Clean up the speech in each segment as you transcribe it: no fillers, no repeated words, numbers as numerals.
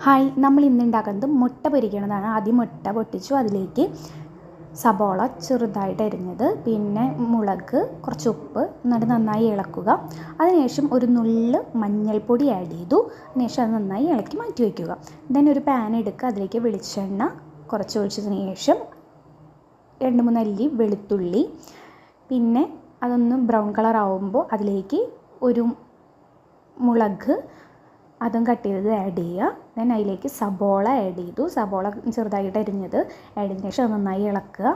Hi, നമ്മൾ ഇന്ന് ഉണ്ടാക്കുന്നത് മുട്ട പൊരിക്കണതാണ്. ആദ്യം മുട്ട പൊട്ടിച്ചു, അതിലേക്ക് സബോള ചെറുതായിട്ട് അരിഞ്ഞത്, പിന്നെ മുളക്, കുറച്ച് ഉപ്പ്, എന്നിട്ട് നന്നായി ഇളക്കുക. അതിനുശേഷം ഒരു നുള്ള് മഞ്ഞൾപ്പൊടി ആഡ് ചെയ്തു. അതിനുശേഷം അത് നന്നായി ഇളക്കി മാറ്റി വയ്ക്കുക. ദെൻ ഒരു പാൻ എടുക്കുക, അതിലേക്ക് വെളിച്ചെണ്ണ കുറച്ച് ഒഴിച്ചതിന് ശേഷം 2-3 അല്ലി വെളുത്തുള്ളി, പിന്നെ അതൊന്ന് ബ്രൗൺ കളർ ആവുമ്പോൾ അതിലേക്ക് ഒരു മുളക് അതും കട്ട് ചെയ്തത് ആഡ് ചെയ്യുക. ദെൻ അതിലേക്ക് സബോള ആഡ് ചെയ്തു. സബോള ചെറുതായിട്ട് അരിഞ്ഞത് ആഡ് ചെയ്തതിന് ശേഷം അത് നന്നായി ഇളക്കുക.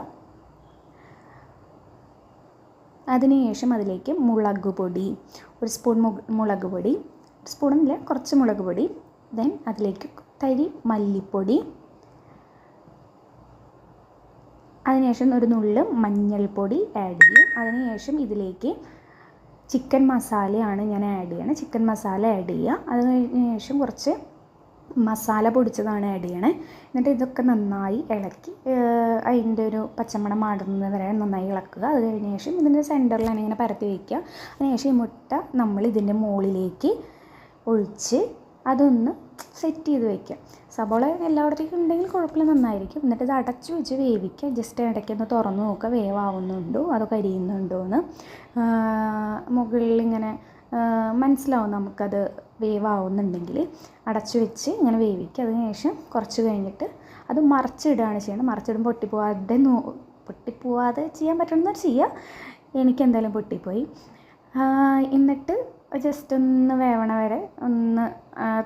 അതിനുശേഷം അതിലേക്ക് മുളക് പൊടി, ഒരു സ്പൂൺ മുളക് പൊടി, സ്പൂണില്ല കുറച്ച് മുളക് പൊടി. ദെൻ അതിലേക്ക് തരി മല്ലിപ്പൊടി, അതിനുശേഷം ഒരു നുള്ള് മഞ്ഞൾപ്പൊടി ആഡ് ചെയ്യും. അതിനുശേഷം ഇതിലേക്ക് ചിക്കൻ മസാലയാണ് ഞാൻ ആഡ് ചെയ്യണത്. ചിക്കൻ മസാല ആഡ് ചെയ്യുക. അതിന് ശേഷം കുറച്ച് മസാല പൊടിച്ചതാണ് ആഡ് ചെയ്യണേ. എന്നിട്ട് ഇതൊക്കെ നന്നായി ഇളക്കി അതിൻ്റെ ഒരു പച്ചമണം മാറുന്നത് വരെ നന്നായി ഇളക്കുക. അത് കഴിഞ്ഞ ശേഷം ഇതിൻ്റെ സെൻറ്ററിലാണ് ഇങ്ങനെ പരത്തി വയ്ക്കുക. അതിനുശേഷം ഈ മുട്ട നമ്മൾ ഇതിൻ്റെ മുകളിലേക്ക് ഒഴിച്ച് അതൊന്ന് സെറ്റ് ചെയ്ത് വയ്ക്കുക. സബോള എല്ലായിടത്തേക്കും ഉണ്ടെങ്കിൽ കുഴപ്പമില്ല, നന്നായിരിക്കും. എന്നിട്ട് ഇത് അടച്ചു വെച്ച് വേവിക്കുക. ജസ്റ്റ് ഇടയ്ക്കൊന്ന് തുറന്ന് നോക്കുക, വേവാവുന്നുണ്ടോ അതോ കരിയുന്നുണ്ടോ എന്ന്. മുകളിൽ ഇങ്ങനെ മനസ്സിലാവും നമുക്കത് വേവാവുന്നുണ്ടെങ്കിൽ. അടച്ചു വെച്ച് ഇങ്ങനെ വേവിക്കുക. അതിനുശേഷം കുറച്ച് കഴിഞ്ഞിട്ട് അത് മറിച്ചിടുകയാണ് ചെയ്യുന്നത്. മറിച്ചിടുമ്പോൾ പൊട്ടിപ്പോവാതെ ചെയ്യാൻ പറ്റണമെന്ന് ചെയ്യുക. എനിക്കെന്തായാലും പൊട്ടിപ്പോയി. എന്നിട്ട് ജസ്റ്റ് ഒന്ന് വേവണ വരെ ഒന്ന്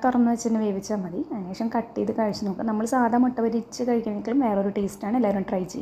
തുറന്ന് വെച്ചിട്ട് വേവിച്ചാൽ മതി. അതിനുശേഷം കട്ട് ചെയ്ത് കഴിച്ച് നോക്കുക. നമ്മൾ സാധാ മുട്ട പൊരിച്ച് കഴിക്കണമെങ്കിലും വേറൊരു ടേസ്റ്റാണ്. എല്ലാവരും ട്രൈ ചെയ്യുക.